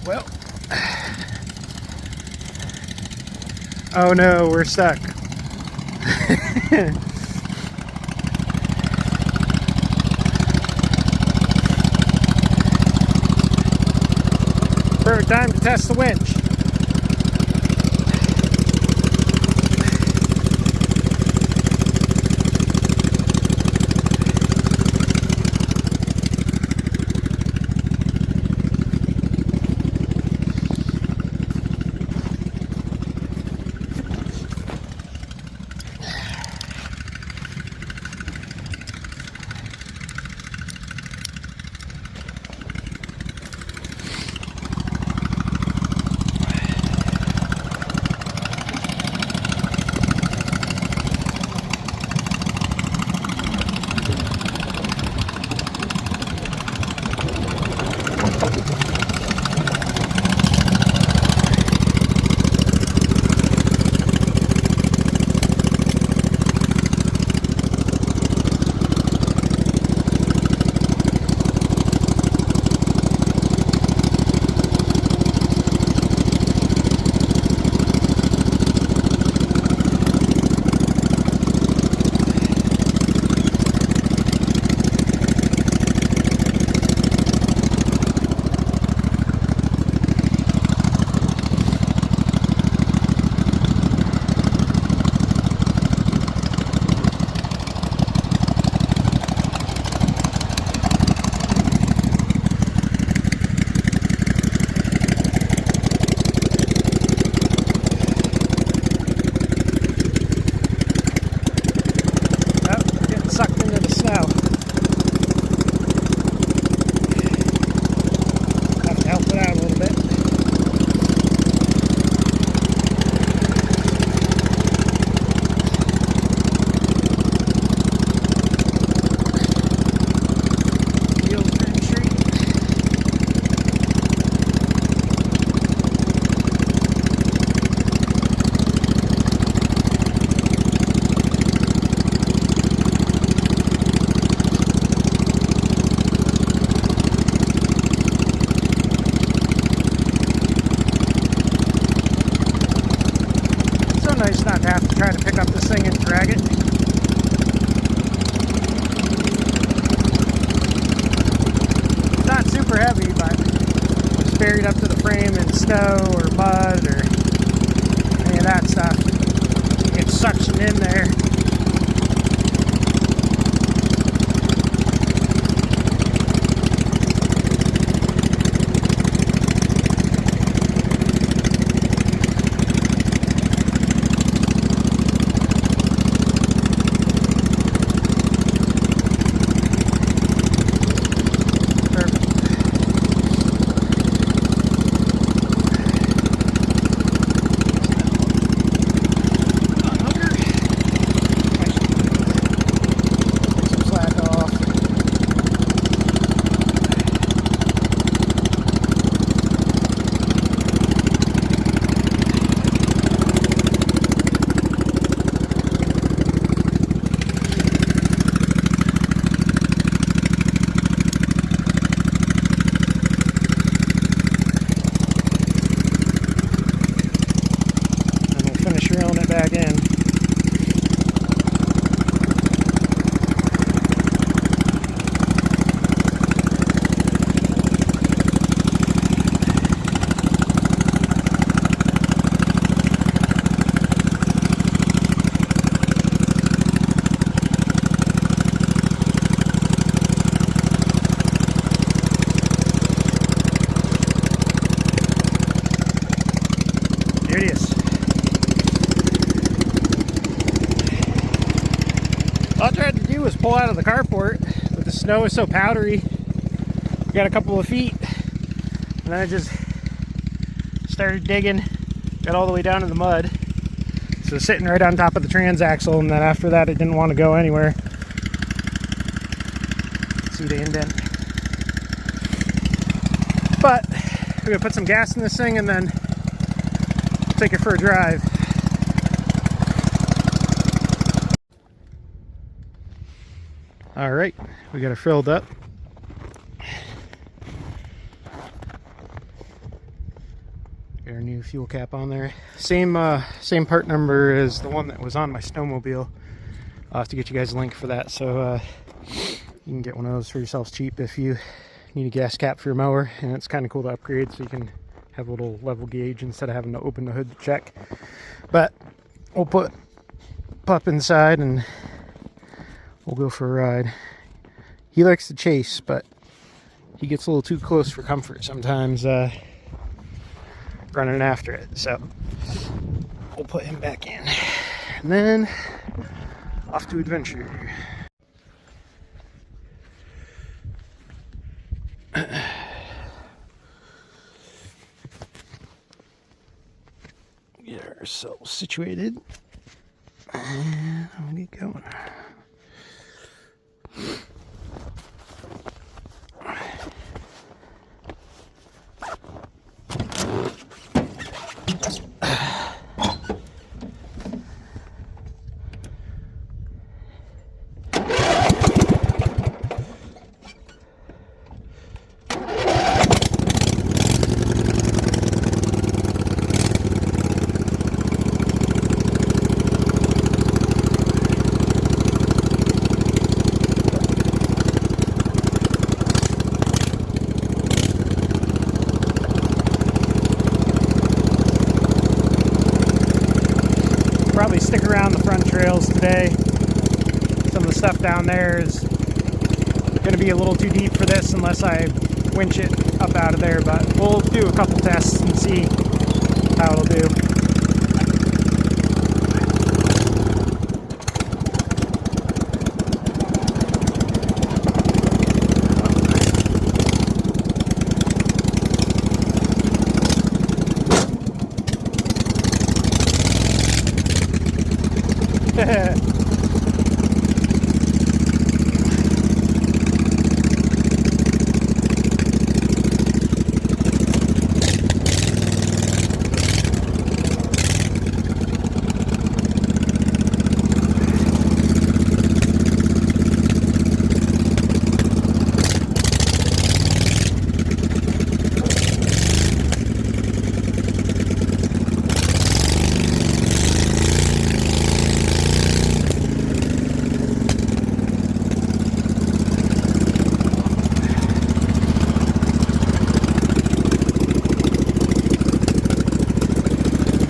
Well, oh no, we're stuck. Perfect time to test the winch. Nice not to have to try to pick up this thing and drag it. It's not super heavy, but it's buried up to the frame in snow or mud or any of that stuff. It's suctioned in there. Back in. There it is. All I tried to do was pull out of the carport, but the snow is so powdery. We got a couple of feet, and then I just started digging, got all the way down to the mud. So sitting right on top of the transaxle, and then after that it didn't want to go anywhere. See the indent. But we're gonna put some gas in this thing and then take it for a drive. All right, we got it filled up. our new fuel cap on there. Same part number as the one that was on my snowmobile. I'll have to get you guys a link for that, so you can get one of those for yourselves cheap if you need a gas cap for your mower. And it's kind of cool to upgrade, so you can have a little level gauge instead of having to open the hood to check. But we'll put Pup inside and we'll go for a ride. He likes to chase, but he gets a little too close for comfort sometimes, running after it. So we'll put him back in, and then off to adventure. Get ourselves situated and we'll get going. Probably stick around the front trails today. Some of the stuff down there is going to be a little too deep for this unless I winch it up out of there, but we'll do a couple tests and see how it'll do.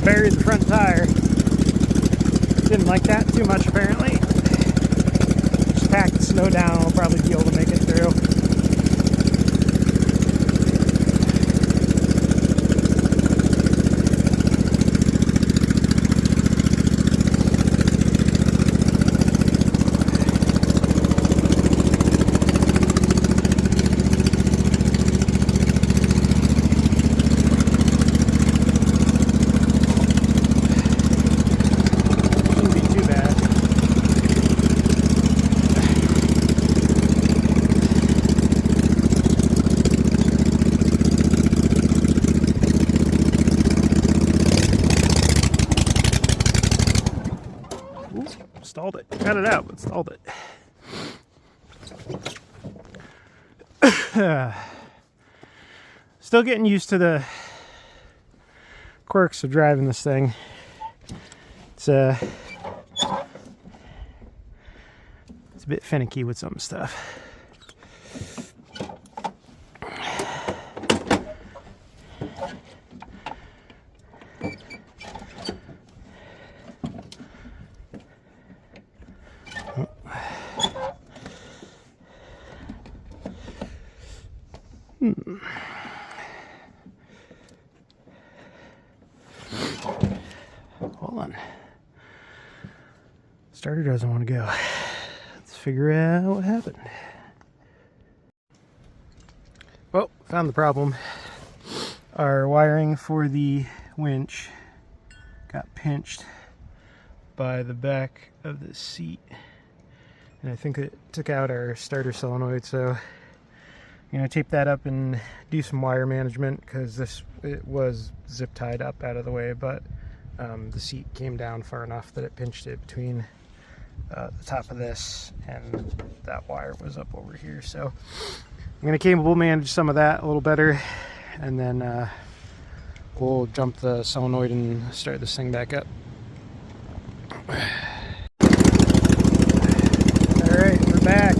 Buried the front tire. Didn't like that too much apparently. Just pack the snow down, I'll probably be able to make it through. Stalled it. Got it out, but stalled it. Still getting used to the quirks of driving this thing. It's a bit finicky with some stuff. Hold on. Starter doesn't want to go. Let's figure out what happened. Well, found the problem. Our wiring for the winch got pinched by the back of the seat, and I think it took out our starter solenoid, so I'm going to tape that up and do some wire management, because it was zip tied up out of the way, but the seat came down far enough that it pinched it between the top of this and that wire was up over here. So I'm going to cable manage some of that a little better, and then we'll jump the solenoid and start this thing back up. Alright, we're back.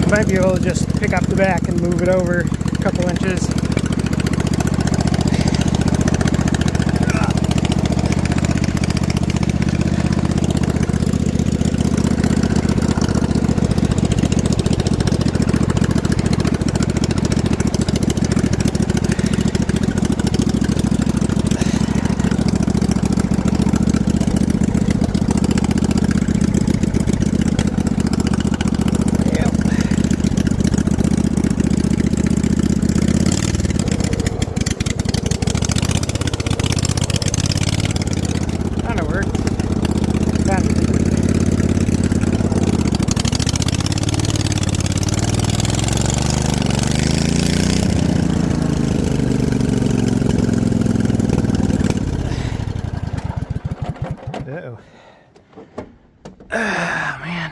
Might be able to just pick up the back and move it over a couple inches. Uh-oh. Ah, man.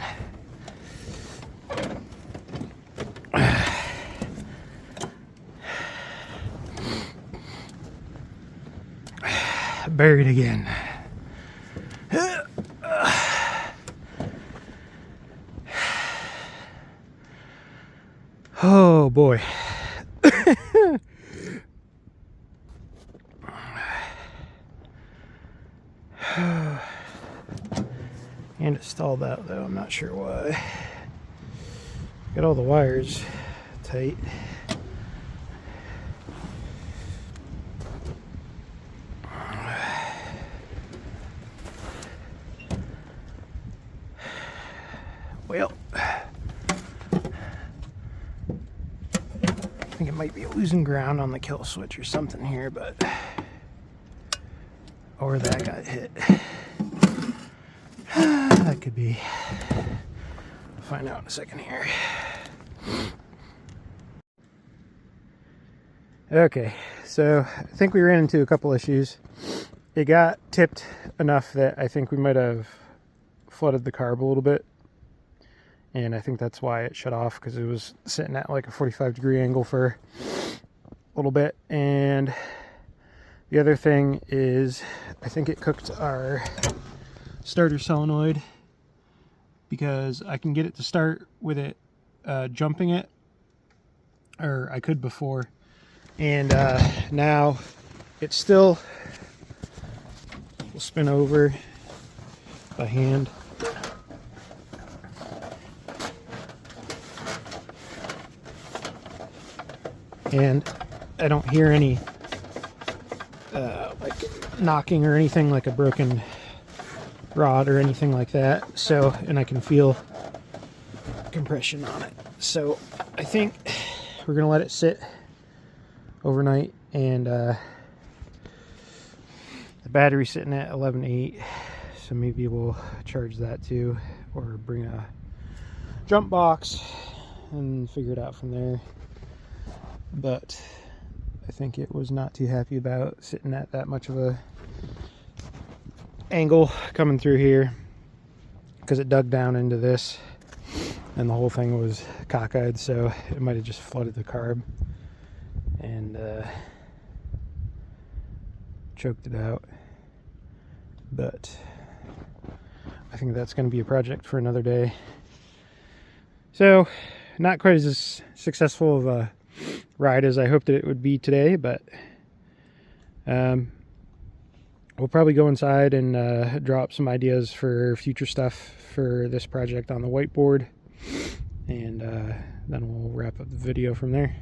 Buried again. Oh boy. And it stalled out though, I'm not sure why. Got all the wires tight. Well, I think it might be losing ground on the kill switch or something here, but or that got hit. That could be. We'll find out in a second here. Okay, so I think we ran into a couple issues. It got tipped enough that I think we might have flooded the carb a little bit. And I think that's why it shut off, because it was sitting at like a 45-degree angle for a little bit. And the other thing is, I think it cooked our starter solenoid, because I can get it to start with it jumping it, or I could before, and now it's still, we'll spin over by hand. And I don't hear any like knocking or anything like a broken rod or anything like that. So, and I can feel compression on it. So I think we're gonna let it sit overnight, and the battery's sitting at 11.8, so maybe we'll charge that too, or bring a jump box and figure it out from there. But I think it was not too happy about sitting at that much of a angle coming through here, because it dug down into this and the whole thing was cockeyed, so it might have just flooded the carb and choked it out. But I think that's going to be a project for another day. So not quite as successful of a ride as I hoped it would be today, but we'll probably go inside and draw up some ideas for future stuff for this project on the whiteboard, and then we'll wrap up the video from there.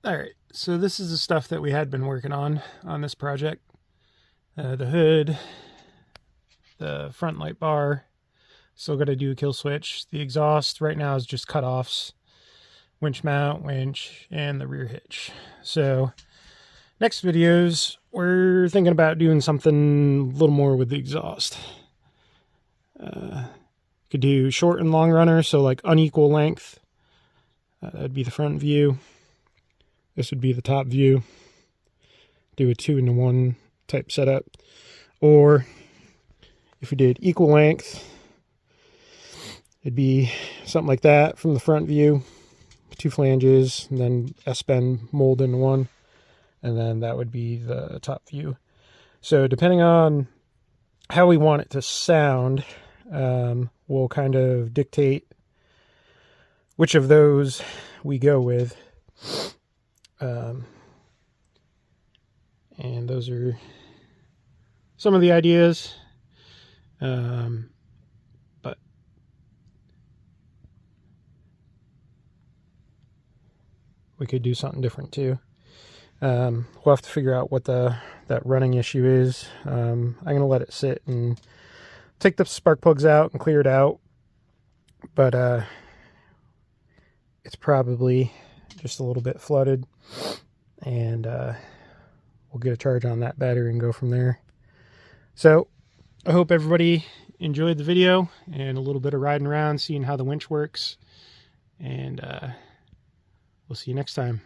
Alright, so this is the stuff that we had been working on this project. The hood, the front light bar, still got to do a kill switch. The exhaust right now is just cutoffs, winch mount, winch, and the rear hitch. So next videos, we're thinking about doing something a little more with the exhaust. Could do short and long runner, so like unequal length. That'd be the front view. This would be the top view. Do a 2-in-1 type setup. Or if we did equal length, it'd be something like that from the front view. 2 flanges, and then S-bend mold into one. And then that would be the top view. So depending on how we want it to sound, we'll kind of dictate which of those we go with. And those are some of the ideas. But we could do something different too. We'll have to figure out what that running issue is. I'm going to let it sit and take the spark plugs out and clear it out. But it's probably just a little bit flooded. And we'll get a charge on that battery and go from there. So I hope everybody enjoyed the video and a little bit of riding around, seeing how the winch works. And we'll see you next time.